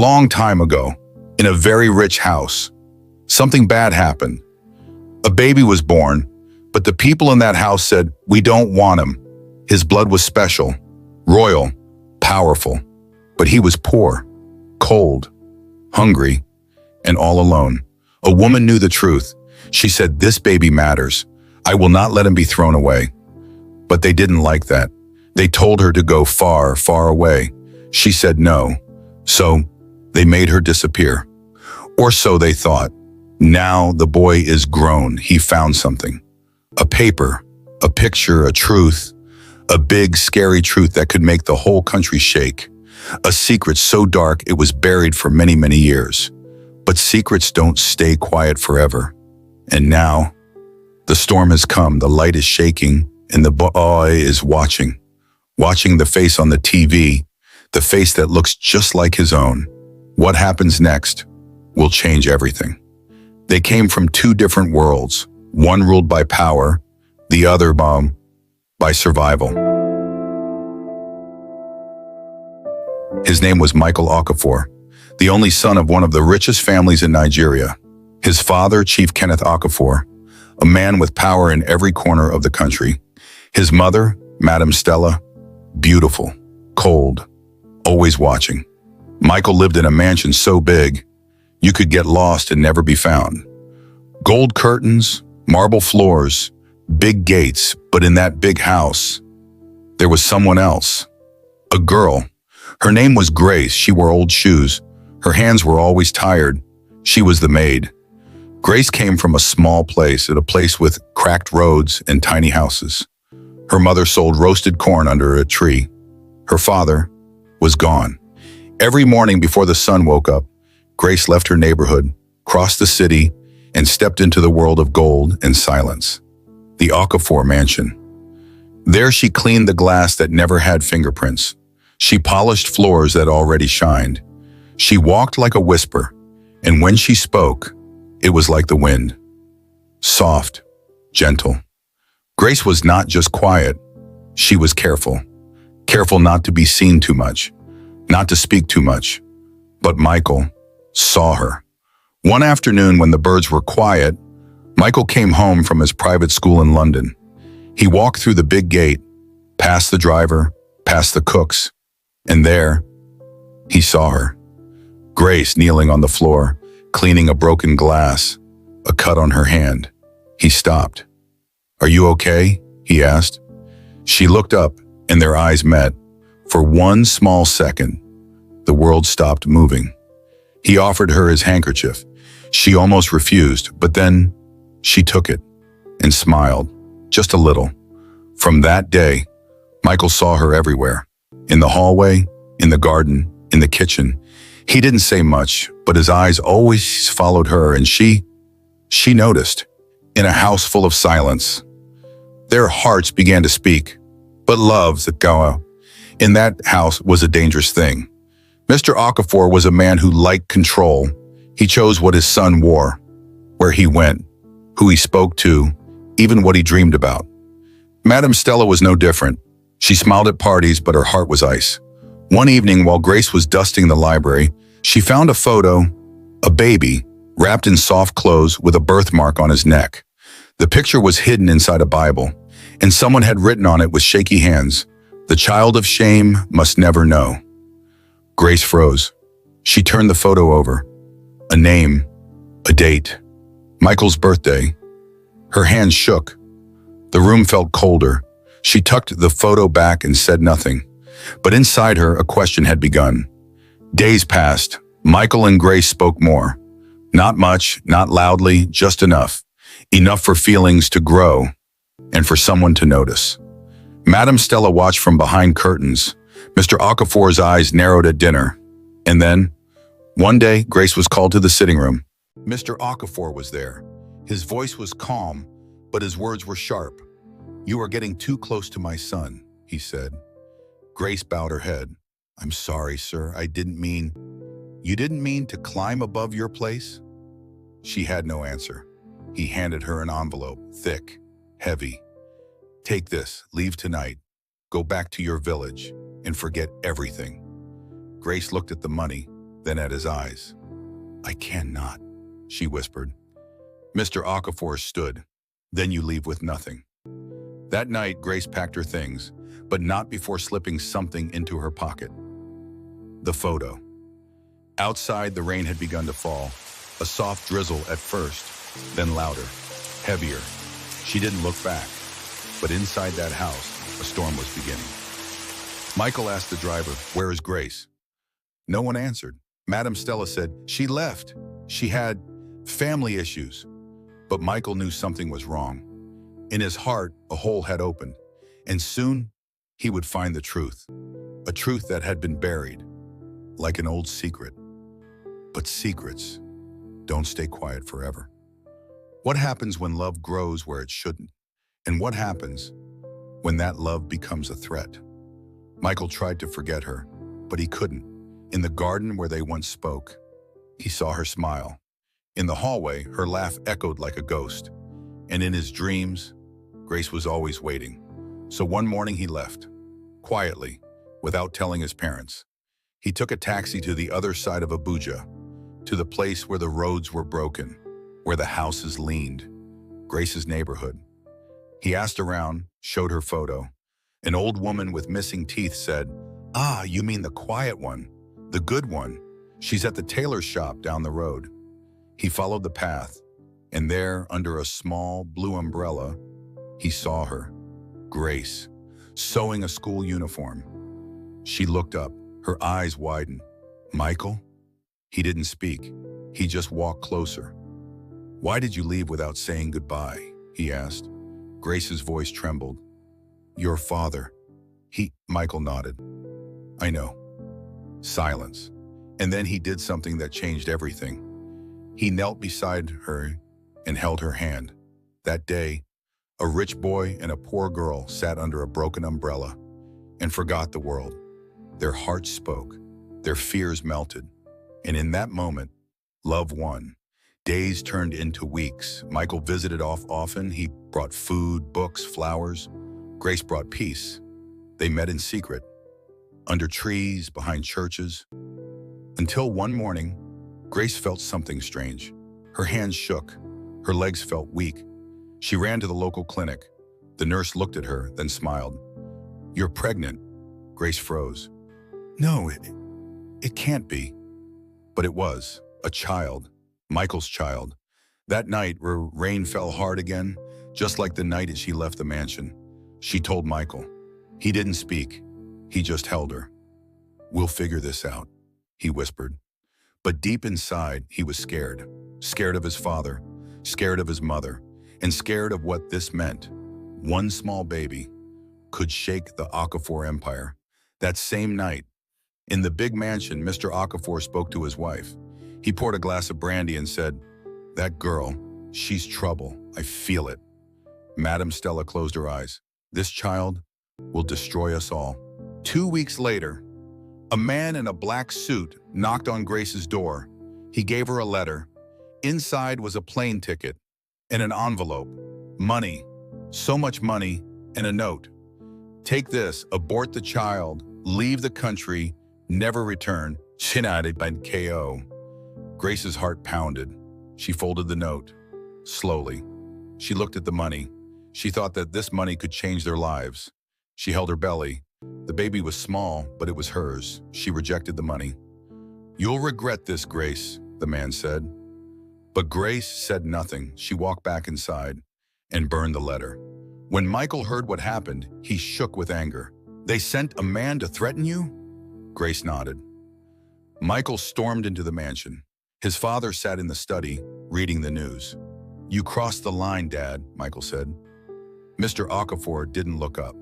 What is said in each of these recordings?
long time ago, in a very rich house, something bad happened. A baby was born, but the people in that house said, "We don't want him." His blood was special, royal, powerful, but he was poor, cold, hungry, and all alone. A woman knew the truth. She said, "This baby matters. I will not let him be thrown away." But they didn't like that. They told her to go far, far away. She said no. So they made her disappear. Or so they thought. Now the boy is grown. He found something. A paper, a picture, a truth, a big, scary truth that could make the whole country shake. A secret so dark it was buried for many, many years. But secrets don't stay quiet forever. And now, the storm has come, the light is shaking, and the boy is watching the face on the TV, the face that looks just like his own. What happens next will change everything. They came from two different worlds, one ruled by power, the other by survival. His name was Michael Okafor, the only son of one of the richest families in Nigeria. His father, Chief Kenneth Okafor, a man with power in every corner of the country. His mother, Madam Stella, beautiful, cold, always watching. Michael lived in a mansion so big, you could get lost and never be found. Gold curtains, marble floors, big gates, but in that big house, there was someone else. A girl. Her name was Grace. She wore old shoes. Her hands were always tired. She was the maid. Grace came from a small place, a place with cracked roads and tiny houses. Her mother sold roasted corn under a tree. Her father was gone. Every morning before the sun woke up, Grace left her neighborhood, crossed the city, and stepped into the world of gold and silence. The Okafor mansion. There she cleaned the glass that never had fingerprints. She polished floors that already shined. She walked like a whisper, and when she spoke, it was like the wind. Soft, gentle. Grace was not just quiet, she was careful. Careful not to be seen too much, not to speak too much. But Michael saw her. One afternoon when the birds were quiet, Michael came home from his private school in London. He walked through the big gate, past the driver, past the cooks, and there, he saw her. Grace kneeling on the floor, cleaning a broken glass, a cut on her hand. He stopped. "Are you okay?" he asked. She looked up, and their eyes met. For one small second, the world stopped moving. He offered her his handkerchief. She almost refused, but then she took it and smiled, just a little. From that day, Michael saw her everywhere. In the hallway, in the garden, in the kitchen. He didn't say much, but his eyes always followed her, and she noticed. In a house full of silence, their hearts began to speak, but loves that go out. In that house was a dangerous thing. Mr. Okafor was a man who liked control. He chose what his son wore, where he went, who he spoke to, even what he dreamed about. Madam Stella was no different. She smiled at parties, but her heart was ice. One evening, while Grace was dusting the library, she found a photo, a baby, wrapped in soft clothes with a birthmark on his neck. The picture was hidden inside a Bible, and someone had written on it with shaky hands, "The child of shame must never know." Grace froze. She turned the photo over. A name, a date, Michael's birthday. Her hands shook. The room felt colder. She tucked the photo back and said nothing. But inside her, a question had begun. Days passed. Michael and Grace spoke more. Not much, not loudly, just enough. Enough for feelings to grow and for someone to notice. Madam Stella watched from behind curtains. Mr. Okafor's eyes narrowed at dinner. And then, one day, Grace was called to the sitting room. Mr. Okafor was there. His voice was calm, but his words were sharp. "You are getting too close to my son," he said. Grace bowed her head. "I'm sorry, sir. I didn't mean..." "You didn't mean to climb above your place?" She had no answer. He handed her an envelope, thick, heavy. "Take this, leave tonight, go back to your village, and forget everything." Grace looked at the money. then at his eyes. "I cannot," she whispered. Mr. Okafor stood. "Then you leave with nothing." That night, Grace packed her things, but not before slipping something into her pocket. The photo. Outside, the rain had begun to fall, a soft drizzle at first, then louder, heavier. She didn't look back, but inside that house, a storm was beginning. Michael asked the driver, "Where is Grace?" No one answered. Madame Stella said, "She left. She had family issues." But Michael knew something was wrong. In his heart, a hole had opened, and soon he would find the truth, a truth that had been buried, like an old secret. But secrets don't stay quiet forever. What happens when love grows where it shouldn't? And what happens when that love becomes a threat? Michael tried to forget her, but he couldn't. In the garden where they once spoke, he saw her smile. In the hallway, her laugh echoed like a ghost. And in his dreams, Grace was always waiting. So one morning he left, quietly, without telling his parents. He took a taxi to the other side of Abuja, to the place where the roads were broken, where the houses leaned, Grace's neighborhood. He asked around, showed her photo. An old woman with missing teeth said, "Ah, you mean the quiet one, the good one. She's at the tailor's shop down the road." He followed the path, and there, under a small blue umbrella, he saw her, Grace, sewing a school uniform. She looked up, her eyes widened. "Michael?" He didn't speak. He just walked closer. "Why did you leave without saying goodbye?" he asked. Grace's voice trembled. "Your father." Michael nodded. "I know." Silence. And then he did something that changed everything. He knelt beside her and held her hand. That day, a rich boy and a poor girl sat under a broken umbrella and forgot the world. Their hearts spoke. Their fears melted. And in that moment, love won. Days turned into weeks. Michael visited often. He brought food, books, flowers. Grace brought peace. They met in secret, under trees, behind churches. Until one morning, Grace felt something strange. Her hands shook. Her legs felt weak. She ran to the local clinic. The nurse looked at her, then smiled. "You're pregnant." Grace froze. "No, it can't be." But it was. A child. Michael's child. That night, rain fell hard again, just like the night she left the mansion. She told Michael. He didn't speak. He just held her. "We'll figure this out," he whispered. But deep inside, he was scared. Scared of his father, scared of his mother, and scared of what this meant. One small baby could shake the Okafor empire. That same night, in the big mansion, Mr. Okafor spoke to his wife. He poured a glass of brandy and said, "That girl, she's trouble. I feel it." Madame Stella closed her eyes. "This child will destroy us all." 2 weeks later, a man in a black suit knocked on Grace's door. He gave her a letter. Inside was a plane ticket and an envelope. Money, so much money, and a note. "Take this, abort the child, leave the country, never return. Chinade by KO." Grace's heart pounded. She folded the note. Slowly. She looked at the money. She thought that this money could change their lives. She held her belly. The baby was small, but it was hers. She rejected the money. "You'll regret this, Grace," the man said. But Grace said nothing. She walked back inside and burned the letter. When Michael heard what happened, he shook with anger. "They sent a man to threaten you?" Grace nodded. Michael stormed into the mansion. His father sat in the study, reading the news. "You crossed the line, Dad," Michael said. Mr. Okafor didn't look up.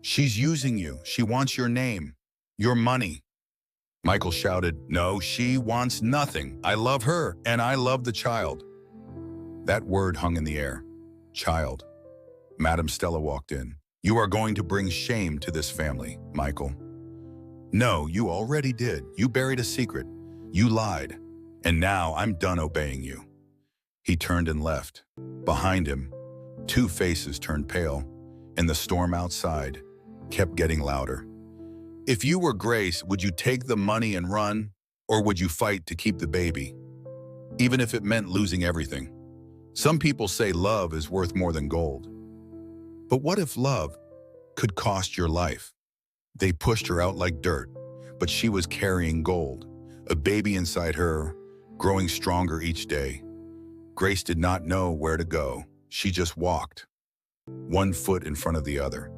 "She's using you. She wants your name, your money." Michael shouted, "No, she wants nothing. I love her, and I love the child." That word hung in the air. Child. Madame Stella walked in. "You are going to bring shame to this family, Michael." "No, you already did. You buried a secret. You lied. And now I'm done obeying you." He turned and left. Behind him, two faces turned pale, and the storm outside kept getting louder. "If you were Grace, would you take the money and run? Or would you fight to keep the baby, even if it meant losing everything? Some people say love is worth more than gold. But what if love could cost your life? They pushed her out like dirt, but she was carrying gold, a baby inside her, growing stronger each day. Grace did not know where to go. She just walked, one foot in front of the other.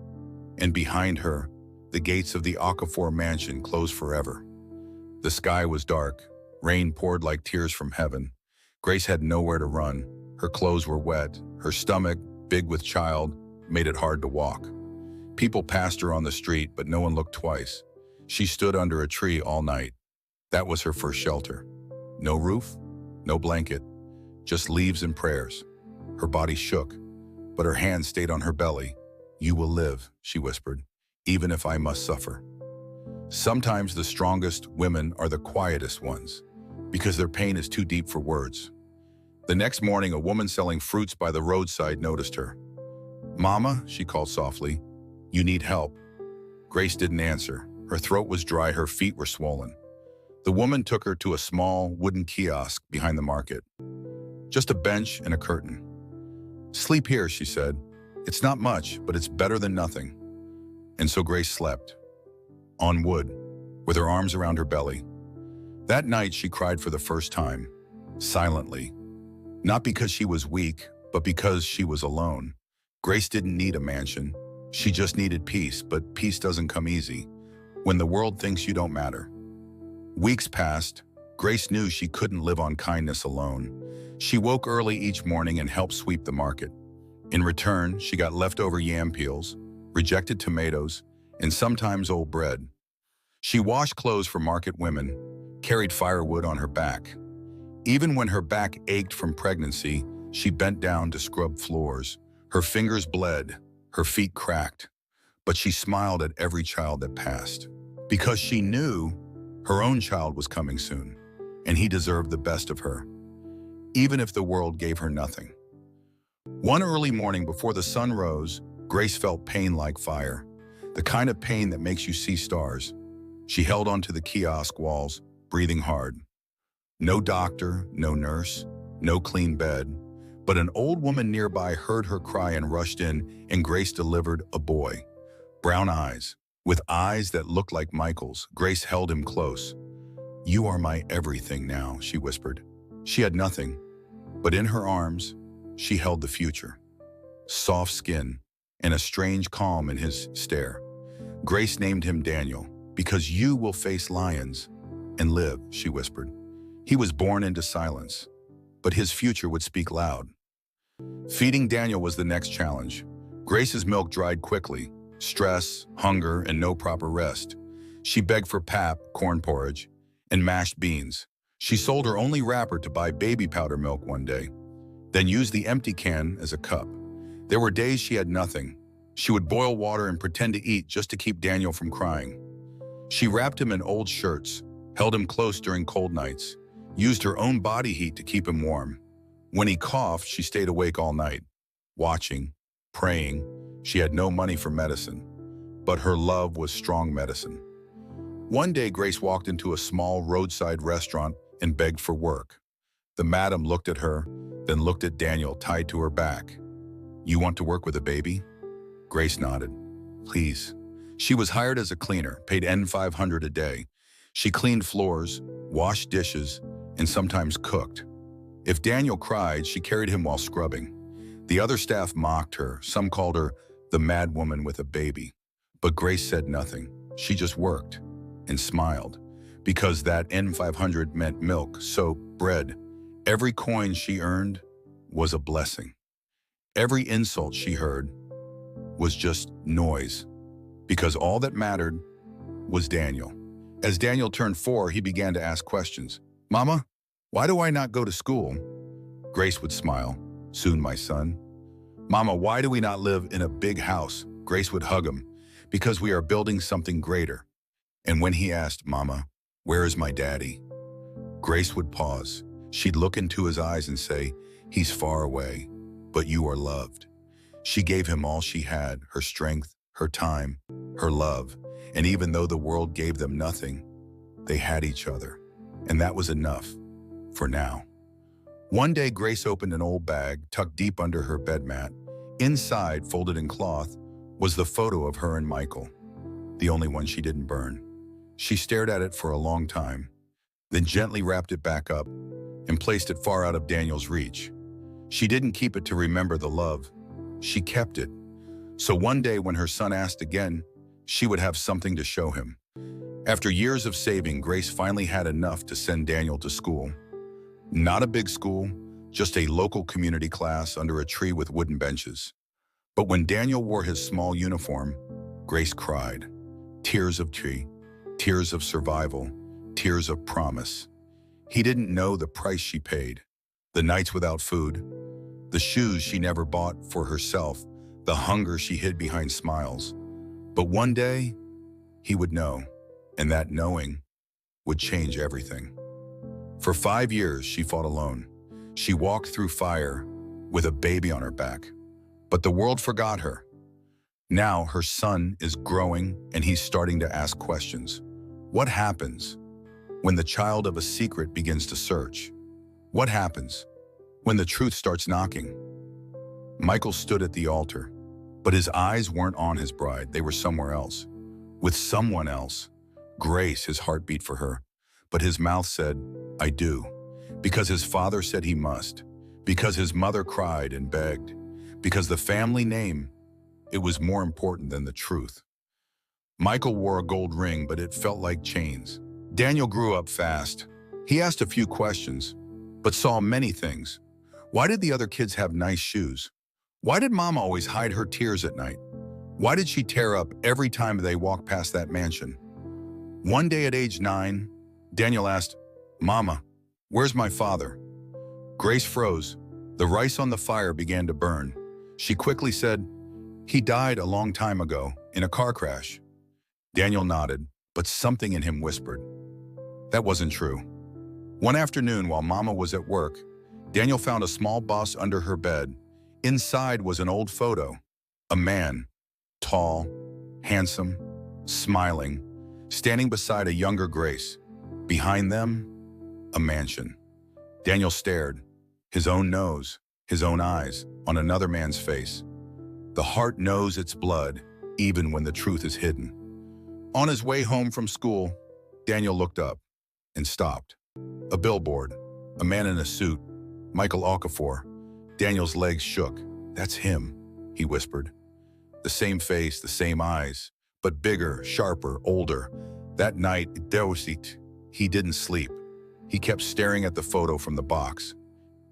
And behind her, the gates of the Okafor mansion closed forever. The sky was dark. Rain poured like tears from heaven. Grace had nowhere to run. Her clothes were wet. Her stomach, big with child, made it hard to walk. People passed her on the street, but no one looked twice. She stood under a tree all night. That was her first shelter. No roof, no blanket, just leaves and prayers. Her body shook, but her hands stayed on her belly. "You will live," she whispered, "even if I must suffer." Sometimes the strongest women are the quietest ones, because their pain is too deep for words. The next morning, a woman selling fruits by the roadside noticed her. "Mama," she called softly, "you need help." Grace didn't answer. Her throat was dry, her feet were swollen. The woman took her to a small wooden kiosk behind the market. Just a bench and a curtain. "Sleep here," she said. "It's not much, but it's better than nothing." And so Grace slept, on wood, with her arms around her belly. That night she cried for the first time, silently. Not because she was weak, but because she was alone. Grace didn't need a mansion. She just needed peace, but peace doesn't come easy when the world thinks you don't matter. Weeks passed. Grace knew she couldn't live on kindness alone. She woke early each morning and helped sweep the market. In return, she got leftover yam peels, rejected tomatoes, and sometimes old bread. She washed clothes for market women, carried firewood on her back. Even when her back ached from pregnancy, she bent down to scrub floors. Her fingers bled, her feet cracked, but she smiled at every child that passed, because she knew her own child was coming soon, and he deserved the best of her, even if the world gave her nothing. One early morning before the sun rose, Grace felt pain like fire, the kind of pain that makes you see stars. She held onto the kiosk walls, breathing hard. No doctor, no nurse, no clean bed, but an old woman nearby heard her cry and rushed in, and Grace delivered a boy. Brown eyes, with eyes that looked like Michael's. Grace held him close. "You are my everything now," she whispered. She had nothing, but in her arms, she held the future. Soft skin and a strange calm in his stare. Grace named him Daniel. "Because you will face lions and live," she whispered. He was born into silence, but his future would speak loud. Feeding Daniel was the next challenge. Grace's milk dried quickly. Stress, hunger, and no proper rest. She begged for pap, corn porridge, and mashed beans. She sold her only wrapper to buy baby powder milk one day, then used the empty can as a cup. There were days she had nothing. She would boil water and pretend to eat just to keep Daniel from crying. She wrapped him in old shirts, held him close during cold nights, used her own body heat to keep him warm. When he coughed, she stayed awake all night, watching, praying. She had no money for medicine, but her love was strong medicine. One day, Grace walked into a small roadside restaurant and begged for work. The madam looked at her, then looked at Daniel tied to her back. "You want to work with a baby?" Grace nodded. "Please." She was hired as a cleaner, paid N500 a day. She cleaned floors, washed dishes, and sometimes cooked. If Daniel cried, she carried him while scrubbing. The other staff mocked her. Some called her the mad woman with a baby. But Grace said nothing. She just worked and smiled, because that N500 meant milk, soap, bread. Every coin she earned was a blessing. Every insult she heard was just noise, because all that mattered was Daniel. As Daniel turned 4, he began to ask questions. "Mama, why do I not go to school?" Grace would smile. "Soon, my son." "Mama, why do we not live in a big house?" Grace would hug him. "Because we are building something greater." And when he asked, "Mama, where is my daddy?" Grace would pause. She'd look into his eyes and say, "He's far away, but you are loved." She gave him all she had, her strength, her time, her love. And even though the world gave them nothing, they had each other. And that was enough, for now. One day, Grace opened an old bag tucked deep under her bed mat. Inside, folded in cloth, was the photo of her and Michael, the only one she didn't burn. She stared at it for a long time, then gently wrapped it back up and placed it far out of Daniel's reach. She didn't keep it to remember the love. She kept it. So one day when her son asked again, she would have something to show him. After years of saving, Grace finally had enough to send Daniel to school. Not a big school, just a local community class under a tree with wooden benches. But when Daniel wore his small uniform, Grace cried. Tears of joy, tears of survival, tears of promise. He didn't know the price she paid. The nights without food, the shoes she never bought for herself, the hunger she hid behind smiles. But one day, he would know, and that knowing would change everything. For 5 years, she fought alone. She walked through fire with a baby on her back. But the world forgot her. Now her son is growing and he's starting to ask questions. What happens when the child of a secret begins to search? What happens when the truth starts knocking? Michael stood at the altar, but his eyes weren't on his bride. They were somewhere else, with someone else. Grace, his heart beat for her, but his mouth said, I do, because his father said he must, because his mother cried and begged, because the family name, it was more important than the truth. Michael wore a gold ring, but it felt like chains. Daniel grew up fast. He asked a few questions, but saw many things. Why did the other kids have nice shoes? Why did Mama always hide her tears at night? Why did she tear up every time they walked past that mansion? One day at age 9, Daniel asked, Mama, where's my father? Grace froze. The rice on the fire began to burn. She quickly said, he died a long time ago in a car crash. Daniel nodded, but something in him whispered. That wasn't true. One afternoon while Mama was at work, Daniel found a small box under her bed. Inside was an old photo. A man, tall, handsome, smiling, standing beside a younger Grace. Behind them, a mansion. Daniel stared, his own nose, his own eyes, on another man's face. The heart knows its blood, even when the truth is hidden. On his way home from school, Daniel looked up and stopped. A billboard, a man in a suit, Michael Okafor. Daniel's legs shook. That's him, he whispered. The same face, the same eyes, but bigger, sharper, older. That night, he didn't sleep. He kept staring at the photo from the box.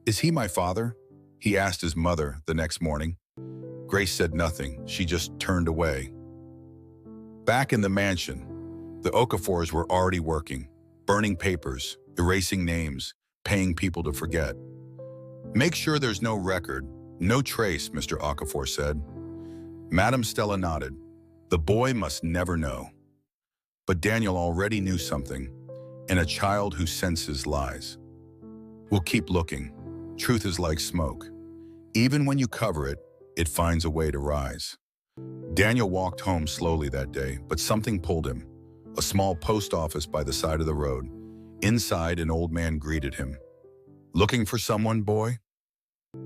Is he my father? He asked his mother the next morning. Grace said nothing. She just turned away. Back in the mansion, the Okafors were already working, burning papers, erasing names, paying people to forget. Make sure there's no record, no trace, Mr. Okafor said. Madam Stella nodded. The boy must never know. But Daniel already knew something, and a child who senses lies. We'll keep looking. Truth is like smoke. Even when you cover it, it finds a way to rise. Daniel walked home slowly that day, but something pulled him. A small post office by the side of the road. Inside, an old man greeted him. Looking for someone, boy?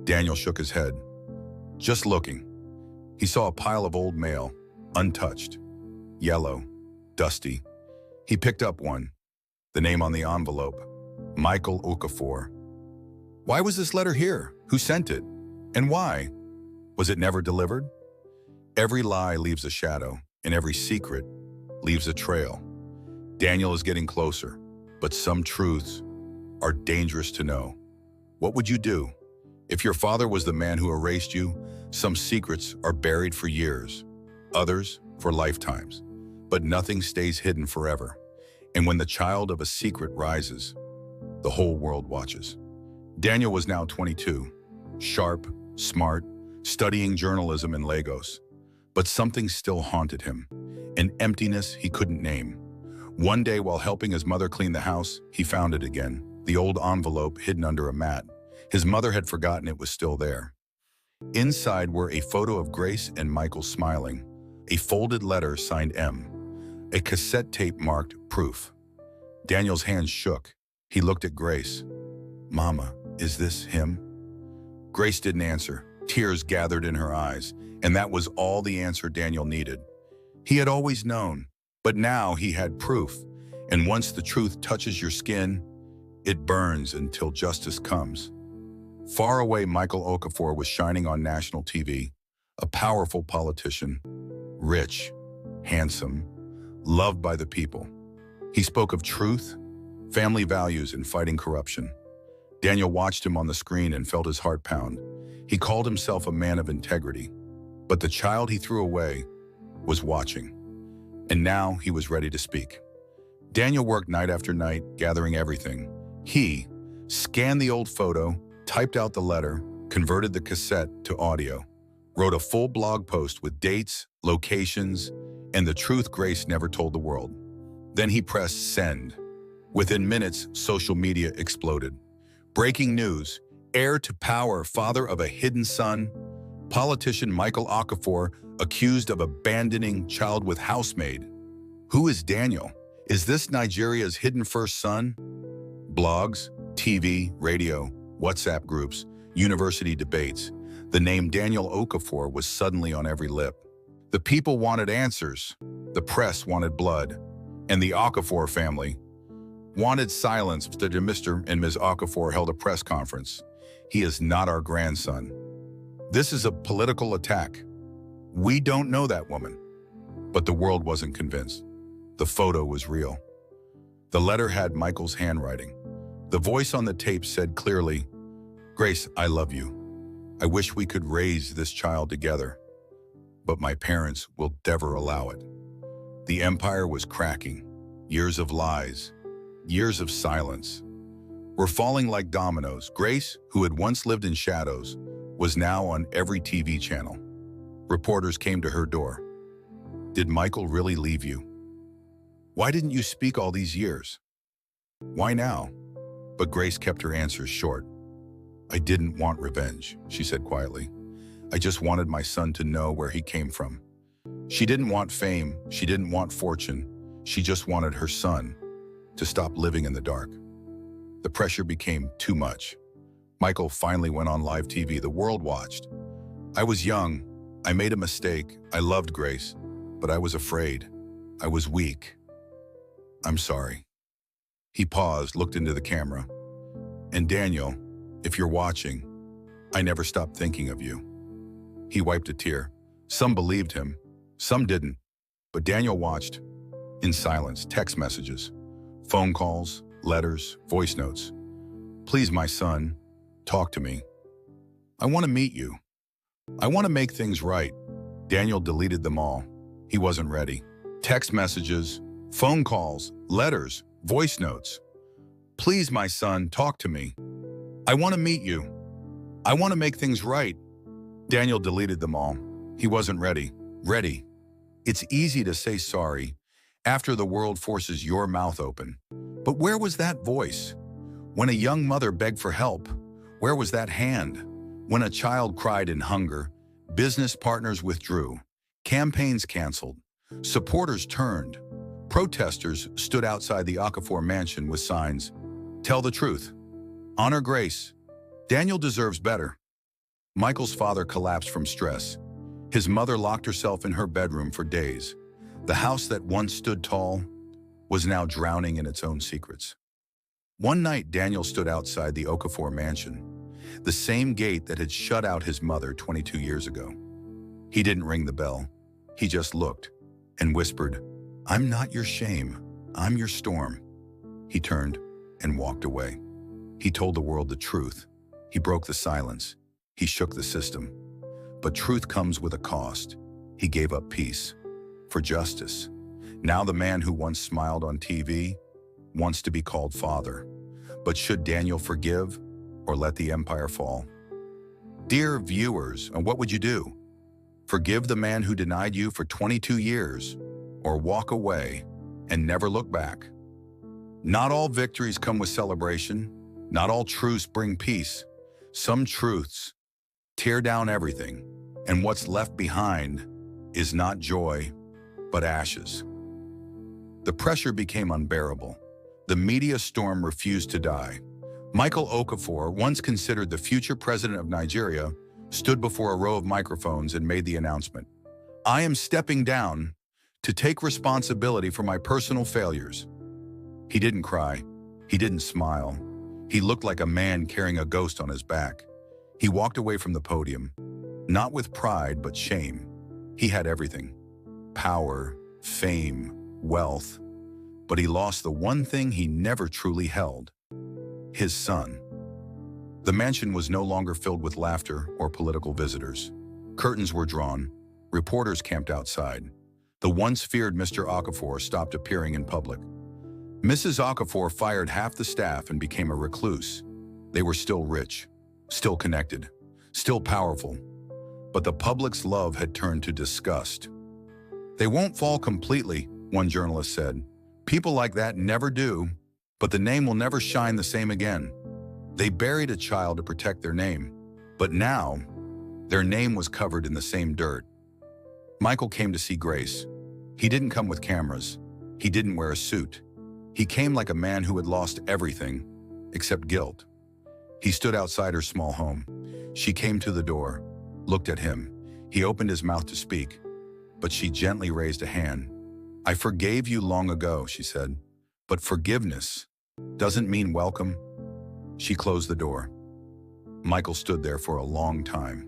Daniel shook his head. Just looking. He saw a pile of old mail, untouched, yellow, dusty. He picked up one, the name on the envelope, Michael Okafor. Why was this letter here? Who sent it? And why? Was it never delivered? Every lie leaves a shadow, and every secret leaves a trail. Daniel is getting closer, but some truths are dangerous to know. What would you do? If your father was the man who erased you, some secrets are buried for years, others for lifetimes. But nothing stays hidden forever. And when the child of a secret rises, the whole world watches. Daniel was now 22, sharp, smart, studying journalism in Lagos. But something still haunted him, an emptiness he couldn't name. One day while helping his mother clean the house, he found it again, the old envelope hidden under a mat. His mother had forgotten it was still there. Inside were a photo of Grace and Michael smiling, a folded letter signed M, a cassette tape marked proof. Daniel's hands shook. He looked at Grace. "Mama, is this him?" Grace didn't answer. Tears gathered in her eyes, and that was all the answer Daniel needed. He had always known, but now he had proof. And once the truth touches your skin, it burns until justice comes. Far away, Michael Okafor was shining on national TV, a powerful politician, rich, handsome, loved by the people. He spoke of truth, family values, and fighting corruption. Daniel watched him on the screen and felt his heart pound. He called himself a man of integrity, but the child he threw away was watching. And now he was ready to speak. Daniel worked night after night, gathering everything. He scanned the old photo, typed out the letter, converted the cassette to audio, wrote a full blog post with dates, locations, and the truth Grace never told the world. Then he pressed send. Within minutes, social media exploded. Breaking news: heir to power, father of a hidden son, politician Michael Okafor accused of abandoning child with housemaid. Who is Daniel? Is this Nigeria's hidden first son? Blogs, TV, radio, WhatsApp groups, university debates. The name Daniel Okafor was suddenly on every lip. The people wanted answers. The press wanted blood. And the Okafor family wanted silence. Mr. and Ms. Okafor held a press conference. "He is not our grandson. This is a political attack. We don't know that woman." But the world wasn't convinced. The photo was real. The letter had Michael's handwriting. The voice on the tape said clearly, "Grace, I love you. I wish we could raise this child together, but my parents will never allow it." The empire was cracking. Years of lies, years of silence, were falling like dominoes. Grace, who had once lived in shadows, was now on every TV channel. Reporters came to her door. "Did Michael really leave you? Why didn't you speak all these years? Why now?" But Grace kept her answers short. "I didn't want revenge," she said quietly. "I just wanted my son to know where he came from." She didn't want fame. She didn't want fortune. She just wanted her son to stop living in the dark. The pressure became too much. Michael finally went on live TV. The world watched. "I was young. I made a mistake. I loved Grace, but I was afraid. I was weak. I'm sorry." He paused, looked into the camera. "And Daniel, if you're watching, I never stopped thinking of you." He wiped a tear. Some believed him, some didn't. But Daniel watched in silence. Text messages, phone calls, letters, voice notes. "Please, my son, talk to me. I want to meet you. I want to make things right." Daniel deleted them all. He wasn't ready. Text messages, phone calls, letters, voice notes. "Please, my son, talk to me. I want to meet you. I want to make things right." Daniel deleted them all. He wasn't ready. Ready. It's easy to say sorry after the world forces your mouth open. But where was that voice? When a young mother begged for help, where was that hand? When a child cried in hunger, business partners withdrew, campaigns canceled, supporters turned, protesters stood outside the Okafor mansion with signs, "Tell the truth. Honor Grace. Daniel deserves better." Michael's father collapsed from stress. His mother locked herself in her bedroom for days. The house that once stood tall was now drowning in its own secrets. One night, Daniel stood outside the Okafor mansion, the same gate that had shut out his mother 22 years ago. He didn't ring the bell. He just looked and whispered, "I'm not your shame. I'm your storm." He turned and walked away. He told the world the truth. He broke the silence. He shook the system. But truth comes with a cost. He gave up peace for justice. Now the man who once smiled on TV wants to be called father. But should Daniel forgive or let the empire fall? Dear viewers, what would you do? Forgive the man who denied you for 22 years, or walk away and never look back? Not all victories come with celebration. Not all truths bring peace. Some truths tear down everything, and what's left behind is not joy, but ashes. The pressure became unbearable. The media storm refused to die. Michael Okafor, once considered the future president of Nigeria, stood before a row of microphones and made the announcement, "I am stepping down to take responsibility for my personal failures." He didn't cry. He didn't smile. He looked like a man carrying a ghost on his back. He walked away from the podium, not with pride, but shame. He had everything: power, fame, wealth. But he lost the one thing he never truly held: his son. The mansion was no longer filled with laughter or political visitors. Curtains were drawn. Reporters camped outside. The once feared Mr. Okafor stopped appearing in public. Mrs. Okafor fired half the staff and became a recluse. They were still rich, still connected, still powerful. But the public's love had turned to disgust. "They won't fall completely," one journalist said. "People like that never do, but the name will never shine the same again." They buried a child to protect their name, but now their name was covered in the same dirt. Michael came to see Grace. He didn't come with cameras. He didn't wear a suit. He came like a man who had lost everything except guilt. He stood outside her small home. She came to the door, looked at him. He opened his mouth to speak, but she gently raised a hand. "I forgave you long ago," she said, "but forgiveness doesn't mean welcome." She closed the door. Michael stood there for a long time.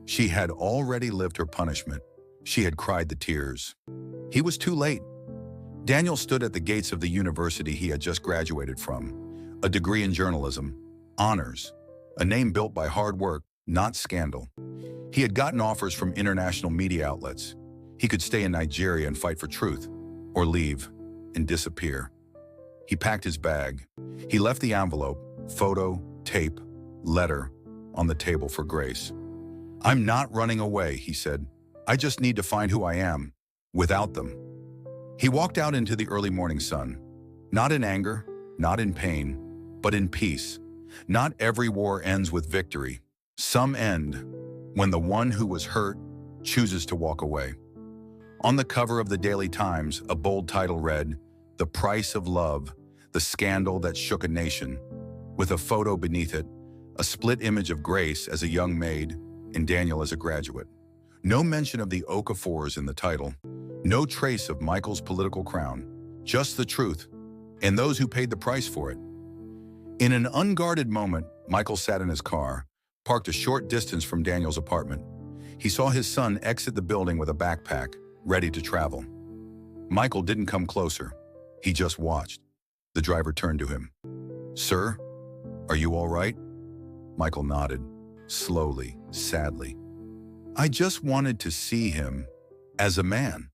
She had already lived her punishment. She had cried the tears. He was too late. Daniel stood at the gates of the university he had just graduated from. A degree in journalism, honors, a name built by hard work, not scandal. He had gotten offers from international media outlets. He could stay in Nigeria and fight for truth, or leave and disappear. He packed his bag. He left the envelope, photo, tape, letter on the table for Grace. "I'm not running away," he said. "I just need to find who I am without them." He walked out into the early morning sun, not in anger, not in pain, but in peace. Not every war ends with victory. Some end when the one who was hurt chooses to walk away. On the cover of the Daily Times, a bold title read, "The Price of Love, the Scandal That Shook a Nation." With a photo beneath it, a split image of Grace as a young maid and Daniel as a graduate. No mention of the Okafors in the title. No trace of Michael's political crown. Just the truth, and those who paid the price for it. In an unguarded moment, Michael sat in his car, parked a short distance from Daniel's apartment. He saw his son exit the building with a backpack, ready to travel. Michael didn't come closer. He just watched. The driver turned to him. "Sir, are you all right?" Michael nodded, slowly, sadly. "I just wanted to see him as a man.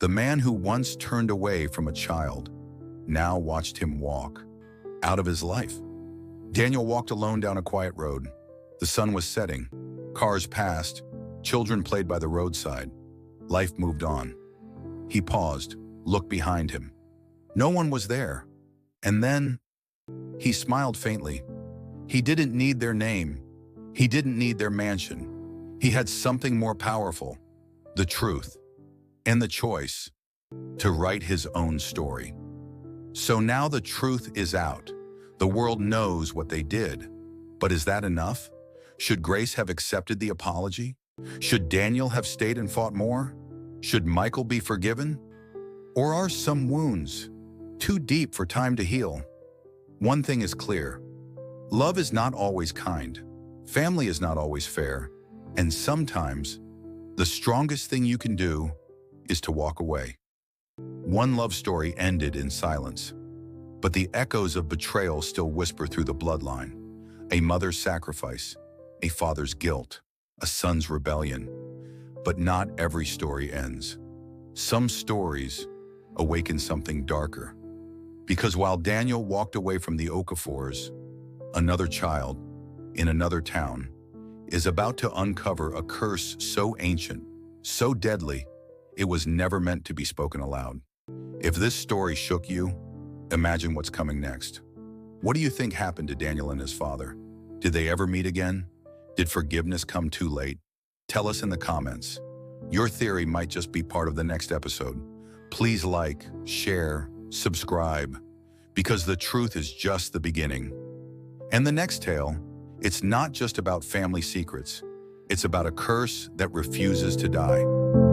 The man who once turned away from a child, now watched him walk out of his life." Daniel walked alone down a quiet road. The sun was setting. Cars passed. Children played by the roadside. Life moved on. He paused, looked behind him. No one was there. And then he smiled faintly. He didn't need their name. He didn't need their mansion. He had something more powerful: the truth and the choice to write his own story. So now the truth is out. The world knows what they did. But is that enough? Should Grace have accepted the apology? Should Daniel have stayed and fought more? Should Michael be forgiven? Or are some wounds too deep for time to heal? One thing is clear. Love is not always kind. Family is not always fair. And sometimes, the strongest thing you can do is to walk away. One love story ended in silence, but the echoes of betrayal still whisper through the bloodline. A mother's sacrifice, a father's guilt, a son's rebellion. But not every story ends. Some stories awaken something darker. Because while Daniel walked away from the Okafors, another child in another town is about to uncover a curse so ancient, so deadly, it was never meant to be spoken aloud. If this story shook you, imagine what's coming next. What do you think happened to Daniel and his father? Did they ever meet again? Did forgiveness come too late? Tell us in the comments. Your theory might just be part of the next episode. Please like, share, subscribe. because the truth is just the beginning. And the next tale, it's not just about family secrets. It's about a curse that refuses to die.